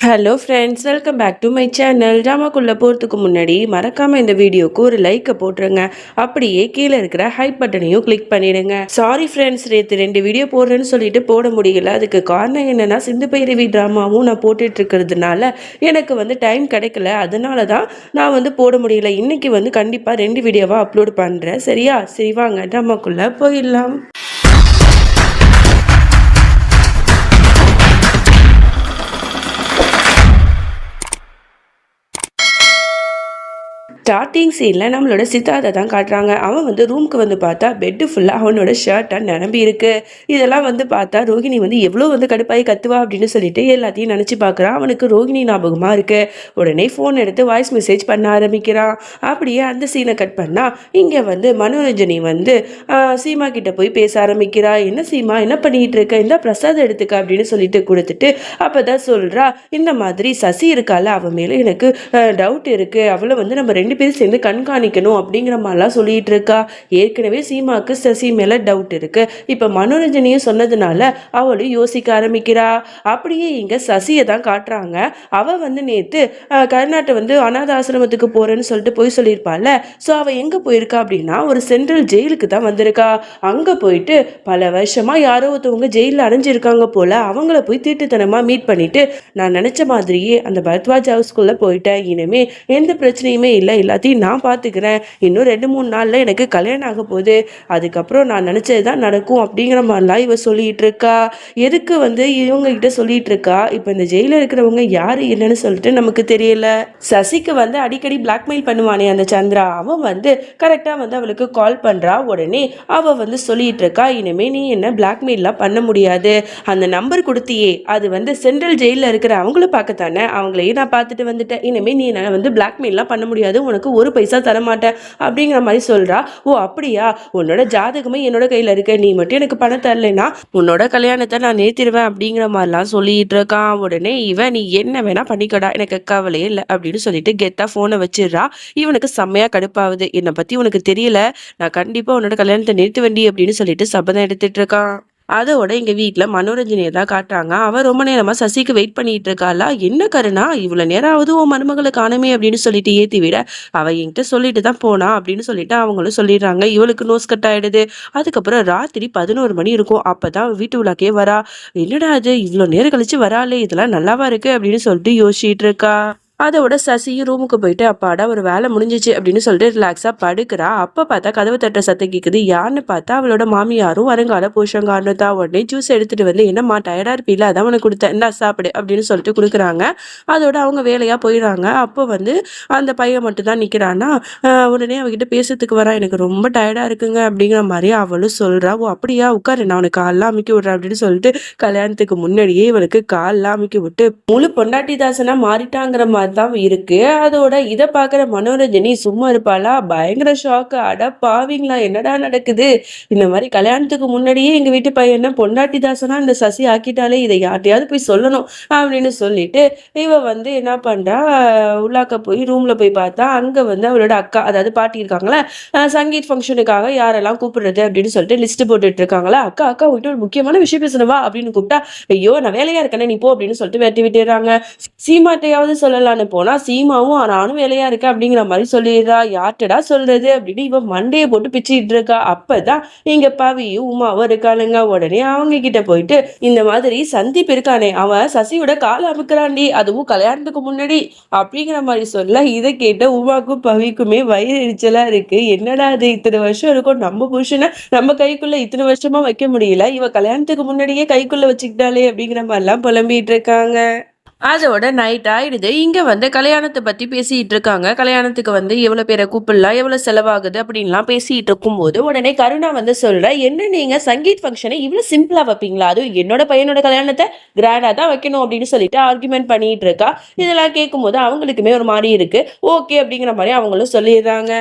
Hello friends, welcome back to my channel. ட்ராமாக்குள்ளே போகிறதுக்கு முன்னாடி மறக்காமல் இந்த வீடியோக்கு ஒரு லைக்கை போட்டுருங்க. அப்படியே கீழே இருக்கிற ஹைப் பட்டனையும் கிளிக் பண்ணிடுங்க. சாரி ஃப்ரெண்ட்ஸ், நேற்று 2 வீடியோ போடுறேன்னு சொல்லிட்டு போட முடியல. அதுக்கு காரணம் என்னென்னா, சிந்து பைரவி ட்ராமாவும் நான் போட்டுட்டு இருக்கிறதுனால எனக்கு டைம் கிடைக்கல. அதனால தான் நான் போட முடியல. இன்னைக்கு கண்டிப்பாக 2 வீடியோவாக அப்லோட் பண்ணுறேன். சரியா? சரி வாங்க ட்ராமாக்குள்ளே போயிடலாம். ஸ்டார்டிங் சீனில் நம்மளோட சித்தார்த்தை தான் காட்டுறாங்க. அவன் ரூமுக்கு பார்த்தா பெட்டு ஃபுல்லாக அவனோட ஷர்ட்டாக நிரம்பி இருக்கு. இதெல்லாம் பார்த்தா ரோஹிணி எவ்வளோ கடுப்பாகி கத்துவா அப்படின்னு சொல்லிட்டு எல்லாத்தையும் நினச்சி பார்க்குறான். அவனுக்கு ரோஹிணி ஞாபகமாக இருக்கு. உடனே ஃபோன் எடுத்து வாய்ஸ் மெசேஜ் பண்ண ஆரம்பிக்கிறான். அப்படியே அந்த சீனை கட் பண்ணால் இங்கே மனோரஞ்சனி சீமா கிட்ட போய் பேச ஆரம்பிக்கிறா. என்ன சீமா, என்ன பண்ணிட்டு இருக்க, இந்த பிரசாதம் எடுத்துக்க அப்படின்னு சொல்லிட்டு கொடுத்துட்டு அப்போ தான் சொல்கிறா, இந்த மாதிரி சசி இருக்கால, அவன் மேலே எனக்கு டவுட் இருக்கு. அவளை நம்ம 2 பேரும் சேர்ந்து கண்காணிக்கணும் அப்படிங்கிற மாதிரிலாம் சொல்லிட்டு இருக்கா. ஏற்கனவே சீமாக்கு சசி மேல டவுட் இருக்கு. இப்ப மனோரஞ்சனையும் சொன்னதுனால அவளும் யோசிக்க ஆரம்பிக்கிறா. அப்படியே இங்க சசியை தான் காட்டுறாங்க. அவ நேத்து கர்நாட்டை அனாத ஆசிரமத்துக்கு போறேன்னு சொல்லிட்டு போய் சொல்லியிருப்பாள். ஸோ அவ எங்க போயிருக்கா அப்படின்னா, ஒரு சென்ட்ரல் ஜெயிலுக்கு தான் வந்திருக்கா. அங்க போயிட்டு பல வருஷமா யாரோ ஒருத்தவங்க ஜெயிலில் அடைஞ்சிருக்காங்க போல. அவங்கள போய் தீட்டுத்தனமா மீட் பண்ணிட்டு, நான் நினைச்ச மாதிரியே அந்த பரத்வாஜ் ஹவுஸ்குள்ள போயிட்டேன். இனிமே எந்த பிரச்சனையுமே இல்லை, எல்லாத்தையும் நான் பார்த்துக்கிறேன். இன்னும் 2-3 நாளில் எனக்கு கல்யாணம் ஆக போகுது. அதுக்கப்புறம் நான் நினச்சது தான் நடக்கும் அப்படிங்கிற மாதிரிலாம் இவ சொல்லிட்டு இருக்கா. எதுக்கு இவங்க கிட்ட சொல்லிட்டு இருக்கா? இப்போ இந்த ஜெயிலில் இருக்கிறவங்க யாரு என்னன்னு சொல்லிட்டு நமக்கு தெரியல. சசிக்கு அடிக்கடி பிளாக்மெயில் பண்ணுவானே அந்த சந்திரா, அவன் கரெக்டாக அவளுக்கு கால் பண்ணுறா. உடனே அவள் சொல்லிட்டு இருக்கா, இனிமே நீ என்ன பிளாக்மெயிலாம் பண்ண முடியாது. அந்த நம்பர் கொடுத்தியே, அது சென்ட்ரல் ஜெயிலில் இருக்கிற அவங்கள பார்க்கத்தானே, அவங்களையும் நான் பார்த்துட்டு வந்துட்டேன். இனிமே நீ என்ன பிளாக்மெயிலாம் பண்ண முடியாது, உனக்கு ஒரு பைசா தரமாட்டேன் அப்படிங்கிற மாதிரி சொல்றா. ஓ அப்படியா, உன்னோட ஜாதகமே என்னோட கையில இருக்க, நீ மட்டும் எனக்கு பணம் தரலைன்னா உன்னோட கல்யாணத்தை நான் நேர்த்திடுவேன் அப்படிங்கிற மாதிரிலாம் சொல்லிட்டு இருக்கான். உடனே இவன், நீ என்ன வேணா பண்ணிக்கடா, எனக்கு கவலையே இல்லை அப்படின்னு சொல்லிட்டு கெத்தா போனை வச்சிடுறா. இவனுக்கு செம்மையா கடுப்பாகுது. என்னை பத்தி உனக்கு தெரியல, நான் கண்டிப்பா உன்னோட கல்யாணத்தை நிறுத்த வேண்டி அப்படின்னு சொல்லிட்டு சபதம் எடுத்துட்டு இருக்கான். அதோட எங்க வீட்டுல மனோரஞ்சனியை தான் காட்டுறாங்க. அவ ரொம்ப நேரமா சசிக்கு வெயிட் பண்ணிட்டு இருக்காளா. என்ன கருணா, இவ்வளவு நேரம் உன் மருமகளை காணுமே அப்படின்னு சொல்லிட்டு ஏத்தி விட, அவ என்கிட்ட சொல்லிட்டு தான் போனா அப்படின்னு சொல்லிட்டு அவங்களும் சொல்லிடுறாங்க. இவளுக்கு நோஸ் கட் ஆயிடுது. அதுக்கப்புறம் ராத்திரி 11 மணி இருக்கும். அப்பதான் வீட்டு உள்ளாக்கே வரா. என்னடா அது, இவ்வளவு நேரம் கழிச்சு வராளே, இதெல்லாம் நல்லாவா இருக்கு அப்படின்னு சொல்லிட்டு யோசிச்சுட்டு இருக்கா. அதோட சசியும் ரூமுக்கு போயிட்டு, அப்பாடா ஒரு வேலை முடிஞ்சிச்சு அப்படின்னு சொல்லிட்டு ரிலாக்ஸா படுக்கிறா. அப்ப பார்த்தா கதவு தட்ட சத்தம் கேட்குது. யாருன்னு பார்த்தா அவளோட மாமியாரும் வருங்கால புருஷங்காரனு தான். உடனே ஜூஸ் எடுத்துட்டு என்னம்மா டயர்டா இருப்பீல, அதான் உனக்கு கொடுத்தேன், இந்தா சாப்பிடு அப்படின்னு சொல்லிட்டு கொடுக்குறாங்க. அதோட அவங்க வேலையா போயிடுறாங்க. அப்போ அந்த பையன் மட்டும் தான் நிக்கிறான்னா, உடனே அவகிட்ட பேசுறதுக்கு வரா. எனக்கு ரொம்ப டயர்டா இருக்குங்க அப்படிங்கிற மாதிரி அவளும் சொல்றா. ஓ அப்படியா, உட்காரு, நான் உனக்கு கால்லாம் அமுக்கி விடுறேன் அப்படின்னு சொல்லிட்டு கல்யாணத்துக்கு முன்னாடியே இவளுக்கு கால்லாம் அமுக்கி விட்டு முழு பொண்டாட்டி தாசனா மாறிட்டாங்கிற மாதிரி தான் இருக்கு. அதோட இதை பாக்குற மனோரஞ்சனி சும்மா இருப்பாளா, பயங்கர ஷாக்கு. அட பாவீங்களா, என்னடா நடக்குது, இந்த மாதிரி கல்யாணத்துக்கு முன்னாடியே எங்க வீட்டு பையனை பொண்டாட்டி தாசனா இந்த சசி ஆக்கிட்டாலே, இதை யார்ட்டையாவது போய் சொல்லணும் அப்படின்னு சொல்லிட்டு இவ என்ன பண்றா, உள்ளாக்க போய் ரூம்ல போய் பார்த்தா அங்க அவளோட அக்கா, அதாவது பாட்டி இருக்காங்களா, சங்கீத் ஃபங்க்ஷனுக்காக யாரெல்லாம் கூப்பிடுறது அப்படின்னு சொல்லிட்டு லிஸ்ட் போட்டுட்டு இருக்காங்களா. அக்கா அக்கா உங்ககிட்ட ஒரு முக்கியமான விஷயம் பேசணுவா அப்படின்னு கூப்பிட்டா, ஐயோ நான் வேலையா இருக்கேனே நீ போ அப்படின்னு சொல்லிட்டு வெட்டி விட்டுறாங்க. சீமாட்டையாவது சொல்லலாம் போனா சீமாவும் நானும் வேலையா இருக்கேன் அப்படிங்கிற மாதிரி சொல்லிடுறா. யார்டா சொல்றது அப்படின்னு இவன் மண்டையை போட்டு பிச்சுட்டு இருக்கா. அப்பதான் இங்க பவியும் உமாவும் இருக்காளுங்க. உடனே அவங்க கிட்ட போயிட்டு, இந்த மாதிரி சந்தீப் இருக்கானே, அவன் சசியோட கால அமுக்கிறாண்டி, அதுவும் கல்யாணத்துக்கு முன்னாடி அப்படிங்கிற மாதிரி சொல்ல, இதை கேட்ட உமாக்கும் பவிக்குமே வயிறு எரிச்சலா இருக்கு. என்னடா அது, இத்தனை வருஷம் இருக்கும் நம்ம புருஷனை நம்ம கைக்குள்ள இத்தனை வருஷமா வைக்க முடியல, இவ கல்யாணத்துக்கு முன்னாடியே கைக்குள்ள வச்சுக்கிட்டாலே அப்படிங்கிற மாதிரிலாம் புலம்பிட்டு இருக்காங்க. அதோட நைட் ஆயிடுது. இங்க கல்யாணத்தை பத்தி பேசிட்டு இருக்காங்க. கல்யாணத்துக்கு எவ்வளவு பேரை கூப்பிடலாம், எவ்வளவு செலவாகுது அப்படின்லாம் பேசிட்டு இருக்கும்போது உடனே கருணா சொல்ற, என்ன நீங்க சங்கீத் ஃபங்க்ஷனை இவ்வளவு சிம்பிளா வைப்பீங்களா, அதுவும் என்னோட பையனோட கல்யாணத்தை கிராண்டா தான் வைக்கணும் அப்படின்னு சொல்லிட்டு ஆர்குமெண்ட் பண்ணிட்டு இருக்கா. இதெல்லாம் கேட்கும் போது அவங்களுக்குமே ஒரு மாதிரி இருக்கு. ஓகே அப்படிங்கிற மாதிரி அவங்களும் சொல்லிடுறாங்க.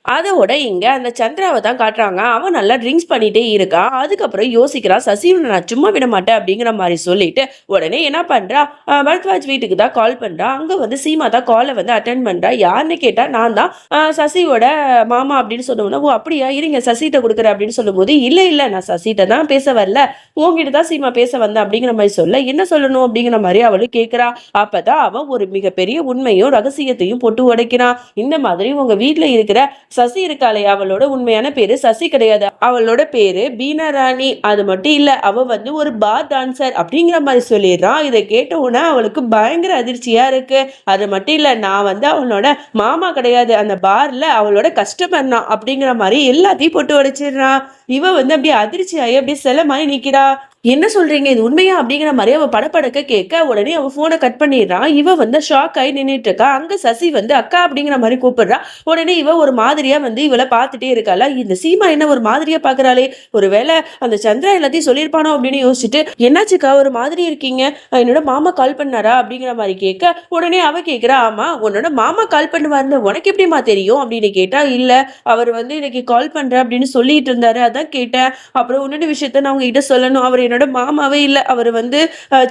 அதோட இங்க அந்த சந்திராவ தான் காட்டுறாங்க. அவன் நல்லா ட்ரிங்க்ஸ் பண்ணிட்டே இருக்கான். அதுக்கப்புறம் யோசிக்கிறான், "சசிவ நான் சும்மா விட மாட்டேன்" அப்படிங்கிற மாரி சொல்லிட்டு, உடனே என்ன பண்றா, பரத்வாஜ் வீட்டுக்கு தான் கால் பண்றா. அங்க வந்து சீமா தான் கால வந்து அட்டெண்ட் பண்றா. யாருன்னு கேட்டா, "நான் தான் சசியோட மாமா" அப்படின்னு சொன்னவுடனே, "ஓ! அப்படியா? இருங்க சசிட்ட குடுக்குறேன்" அப்படின்னு சொல்லும்போது, "இல்ல, இல்ல நான் சசிட்ட தான் பேச வரல. உன்கிட்ட தான் சீமா பேச வந்தேன்" அப்படிங்கிற மாரி சொல்ல, "என்ன சொல்லணும்?" அப்படிங்கிற மாரி அவளும் கேட்கிறா. அப்பதான் அவன் ஒரு மிகப்பெரிய உண்மையும், ரகசியத்தையும் போட்டு உடைக்கிறான். இந்த மாதிரி உங்க வீட்ல இருக்கிற சசி இருக்காளே அவளோட உண்மையான பேரு சசி கிடையாது. அவளோட பேரு பீனா ராணி. அது மட்டும் இல்ல, அவ வந்து ஒரு பார் டான்சர் அப்படிங்கிற மாதிரி சொல்லிடுறான். இதை கேட்ட உடனே அவளுக்கு பயங்கர அதிர்ச்சியா இருக்கு. அது மட்டும் இல்ல, நான் வந்து அவளோட மாமா கிடையாது, அந்த பார்ல அவளோட கஸ்டமர் தான் அப்படிங்கிற மாதிரி எல்லாத்தையும் போட்டு உடைச்சிடுறான். இவ வந்து அப்படியே அதிர்ச்சி ஆகி அப்படியே சில மாதிரி நிக்கிறா. என்ன சொல்றீங்க? இது உண்மையா? அப்படிங்கிற மாரி அவ படபடக்க கேட்க, உடனே அவ ஃபோன கட் பண்ணிடுறான். இவ வந்து ஷாக் ஆயி நின்னுட்டு இருக்கா. அங்க சசி வந்து அக்கா அப்படிங்கிற மாரி கூப்பிடுறா. உடனே இவ ஒரு மாதிரியா வந்து இவள பார்த்துட்டே இருக்காளா, இந்த சீமா என்ன ஒரு மாதிரியா பார்க்குறாளே, ஒருவேளை அந்த சந்திரா எல்லாத்தையும் சொல்லியிருப்பானோ அப்படின்னு யோசிச்சுட்டு, என்னாச்சுக்கா ஒரு மாதிரி இருக்கீங்க? என்னோட மாமா கால் பண்ணாரா? அப்படிங்கிற மாரி கேட்க, உடனே அவ கேட்கிறா, ஆமா உன்னோட மாமா கால் பண்ணுவாருன்னு உனக்கு எப்படிம்மா தெரியும்? அப்படின்னு கேட்டா, இல்ல அவர் வந்து இன்னைக்கு கால் பண்றேன் அப்படின்னு சொல்லிட்டு இருந்தாரு. அதான் கேட்டேன். அப்புறம் இன்னொரு விஷயத்த நான் உங்ககிட்ட சொல்லணும். அவர் என்னோட மாமாவே இல்ல. அவரு வந்து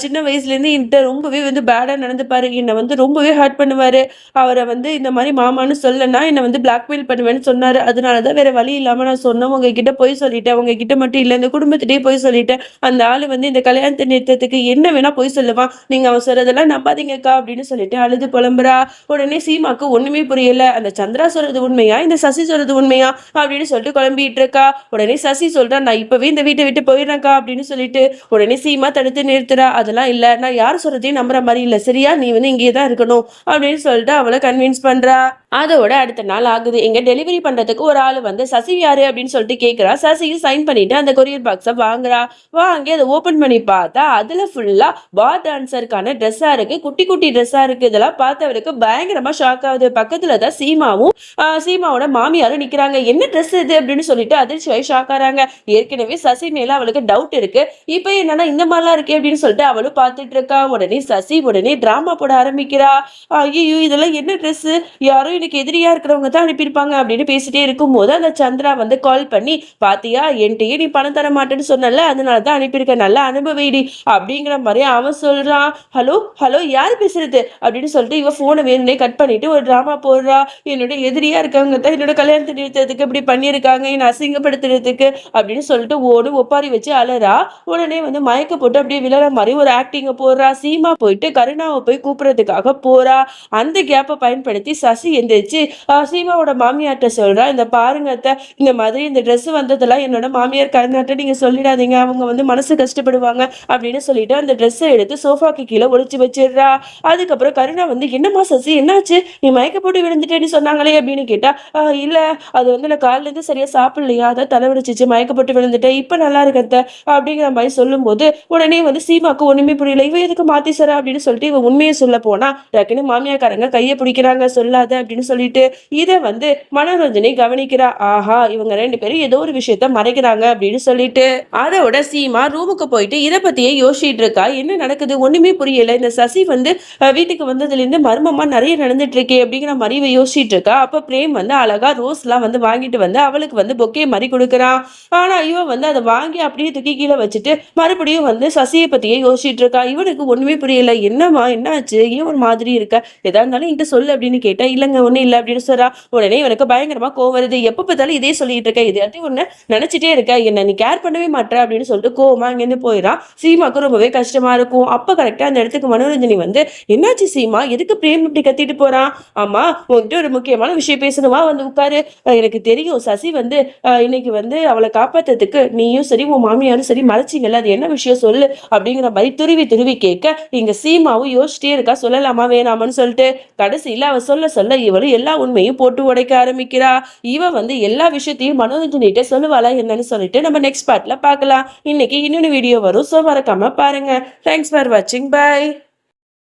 சின்ன வயசுலேருந்து என்கிட்ட ரொம்பவே வந்து பேடா நடந்துப்பாரு. என்ன வந்து ரொம்பவே ஹர்ட் பண்ணுவாரு. அவர வந்து இந்த மாரி மாமான்னு சொல்லனா, என்ன வந்து பிளாக்மெயில் பண்ணுவேன்னு சொன்னாரு. அதனால தான் வேற வழி இல்லாம நான் சொன்னேன். உங்ககிட்ட பொய் சொல்லிட்டேன். உங்ககிட்ட மட்டும் இல்ல, இந்த குடும்பத்திட்டயே பொய் சொல்லிட்டேன். அந்த ஆளு வந்து இந்த கல்யாணத்த நிறுத்தத்துக்கு என்ன வேணா பொய் சொல்லுவான். நீங்க அவன் சொல்றதெல்லாம் நம்பாதீங்கக்கா அப்படின்னு சொல்லிட்டு அழுது புலம்புறா. உடனே சீமாக்கு ஒண்ணுமே புரியல. அந்த சந்திரா சொல்றது உண்மையா? இந்த சசி சொல்றது உண்மையா? அப்படின்னு சொல்லிட்டு குழம்பிட்டு இருக்கா. உடனே சசி சொல்றா, நான் இப்பவே இந்த வீட்ட விட்டு போயிடுறேன்க்கா அப்படின்னு சொல்லிட்டு, உடனே சீமா தடுத்து நிறுத்துறா. அதெல்லாம் இல்ல, நான் யார் சொல்றதையும் நம்புற மாதிரி இல்ல, சரியா? நீ வந்து இங்கேயே தான் இருக்கணும் அப்படின்னு சொல்லிட்டு அவளை கன்வின்ஸ் பண்றா. அதோட அடுத்த நாள் ஆகுது. இங்க டெலிவரி பண்றதுக்கு ஒரு ஆள் வந்து சசி யாரு அப்படின்னு சொல்லிட்டு கேட்கிறா. சசியும் சைன் பண்ணிட்டு அந்த கொரியர் பாக்ஸை வாங்குறா. வாங்கி அதை ஓபன் பண்ணி பார்த்தா அதுல ஃபுல்லா பார் டான்சருக்கான ட்ரெஸ்ஸா இருக்கு. குட்டி குட்டி ட்ரெஸ்ஸா இருக்கு. இதெல்லாம் பார்த்தவருக்கு பயங்கரமா ஷாக் ஆகுது. பக்கத்துல தான் சீமாவும் சீமாவோட மாமியாரும் நிக்கிறாங்க. என்ன ட்ரெஸ் இது அப்படின்னு சொல்லிட்டு அதிர்ச்சியாகி ஷாக் ஆறாங்க. ஏற்கனவே சசி மேல அவளுக்கு டவுட் இருக்கு. இப்ப என்னன்னா இந்த மாதிரிலாம் இருக்கே அப்படின்னு சொல்லிட்டு அவளும் பார்த்துட்டு இருக்கா. உடனே சசி உடனே டிராமா போட ஆரம்பிக்கிறா. ஐயோ இதெல்லாம் என்ன ட்ரெஸ், யாரும் எனக்கு எதிரியா இருக்கிறவங்க தான் அனுப்பியிருப்பாங்க அப்படின்னு பேசிட்டே இருக்கும்போது அந்த சந்திரா வந்து கால் பண்ணி, பாத்தியா என்கிட்டயே நீ பணம் தர மாட்டேன்னு சொன்னல, அதனால தான் அனுப்பியிருக்க, நல்லா அனுபவிடி அப்படிங்கிற மாதிரி அவன் சொல்றான். ஹலோ ஹலோ யார் பேசுறது அப்படின்னு சொல்லிட்டு இவ போனை வேணும்னே கட் பண்ணிட்டு ஒரு டிராமா போடுறா. என்னோட எதிரியா இருக்கவங்க தான் என்னோட கல்யாணத்தை நிறுத்தத்துக்கு இப்படி பண்ணியிருக்காங்க, என்னை அசிங்கப்படுத்துறதுக்கு அப்படின்னு சொல்லிட்டு ஓடு ஒப்பாரி வச்சு அலறா. உடனே வந்து மயக்க போட்டு அப்படியே விழற மாதிரி ஒரு ஆக்டிங்க போடுறா. சீமா போயிட்டு கருணாவை போய் கூப்பிடுறதுக்காக போறா. அந்த கேப்பை பயன்படுத்தி சசி எந்திரிச்சு சீமாவோட மாமியார்ட்ட சொல்றா, இந்த பாருங்க அத்தை, இந்த மாதிரி இந்த ட்ரெஸ் வந்ததெல்லாம் என்னோட மாமியார் கருணாட்ட நீங்க சொல்லிடாதீங்க, அவங்க வந்து மனசு கஷ்டப்படுவாங்க அப்படின்னு சொல்லிட்டு அந்த ட்ரெஸ்ஸை எடுத்து சோஃபாக்கு கீழே ஒளிச்சு வச்சிடுறா. அதுக்கப்புறம் கருணா வந்து, என்னம்மா சசி என்னாச்சு, நீ மயக்க போட்டு விழுந்துட்டேன்னு சொன்னாங்களே அப்படின்னு கேட்டா, இல்ல அது வந்து நான் காலையில இருந்து சரியா சாப்பிடலையா, அதான் தலைவலிச்சிச்சு மயக்கப்பட்டு விழுந்துட்டேன், இப்ப நல்லா இருக்கத்த அப்படிங்கிற மாதிரி சொல்லும்போது உடனே வந்து சீமாக்கு ஒண்ணுமே புரியல. இவ எதுக்கு மாத்தி சரா அப்படின்னு சொல்லிட்டு இவ உண்மையை சொல்ல போனா டக்குன்னு மாமியாக்காரங்க கையை பிடிக்கிறாங்க, சொல்லாத அப்படின்னு சொல்லிட்டு. இதை வந்து மனோரஞ்சனி கவனிக்கிறா. ஆஹா இவங்க ரெண்டு பேரும் ஏதோ ஒரு விஷயத்த மறைக்கிறாங்க அப்படின்னு சொல்லிட்டு அதோட சீமா ரூமுக்கு போயிட்டு இதை பத்தியே யோசிச்சுட்டு இருக்கா. என்ன நடக்குது ஒண்ணுமே புரியல, இந்த சசி வந்து வீட்டுக்கு வந்ததுல இருந்து மர்மமா நிறைய நடந்துட்டு இருக்கே அப்படிங்கிற மாதிரி இவ யோசிச்சுட்டு இருக்கா. அப்ப பிரேம் வந்து அழகா ரோஸ் எல்லாம் வந்து வாங்கிட்டு வந்து அவளுக்கு வந்து பொக்கே மாதிரி கொடுக்குறான். ஆனா இவன் வந்து அதை வாங்கி அப்படியே தூக்கி கீழே வச்சுட்டு மறுபடியும் வந்து சசியை பத்தியே யோசிச்சுட்டு இருக்கா. இவனுக்கு ஒண்ணுமே புரியல. என்னம்மா என்னாச்சு, ஏன் ஒரு மாதிரி இருக்க, எதா இருந்தாலும் என்கிட்ட சொல்லு அப்படின்னு கேட்டா, இல்லங்க ஒண்ணும் இல்லை அப்படின்னு சொல்றா. உடனே இவனுக்கு பயங்கரமா கோவம் வருது. எப்ப பார்த்தாலும் இதே சொல்லிட்டு இருக்க, இதையாட்டி ஒண்ணு நினைச்சிட்டே இருக்க, என்ன நீ கேர் பண்ணவே மாட்டேற அப்படின்னு சொல்லிட்டு கோவமா இங்கேருந்து போயிடான். சீமாக்கு ரொம்பவே கஷ்டமா இருக்கும். அப்ப கரெக்டா அந்த இடத்துக்கு மனோரஞ்சனி வந்து, என்னாச்சு சீமா, எதுக்கு பிரேம் இப்படி கத்திட்டு போறான், ஆமா உன்கிட்ட ஒரு முக்கியமான விஷயம் பேசணுமா, வந்து உட்காரு, எனக்கு தெரியும் சசி வந்து இன்னைக்கு வந்து அவளை காப்பாத்துறதுக்கு நீயும் சரி உன் மாமியாரும் சரி மறைச்சிங்கல்ல, அது என்ன விஷயம் சொல்லு அப்படிங்கிற மாதிரி துருவி துருவி கேட்க இங்க சீமாவும் யோசிச்சிட்டே இருக்கா, சொல்லலாமா வேணாமான்னு சொல்லிட்டு. கடைசியில அவ சொல்ல சொல்ல இவளும் எல்லா உண்மையும் போட்டு உடைக்க ஆரம்பிக்கிறா. இவ வந்து எல்லா விஷயத்தையும் மனோரஞ்சனிட்ட சொல்லுவாளா என்னன்னு சொல்லிட்டு நம்ம நெக்ஸ்ட் பார்ட்ல பார்க்கலாம். இன்னைக்கு இன்னொரு வீடியோ வரும், ஸோ மறக்காம பாருங்க. தேங்க்ஸ் ஃபார் வாட்சிங், பை.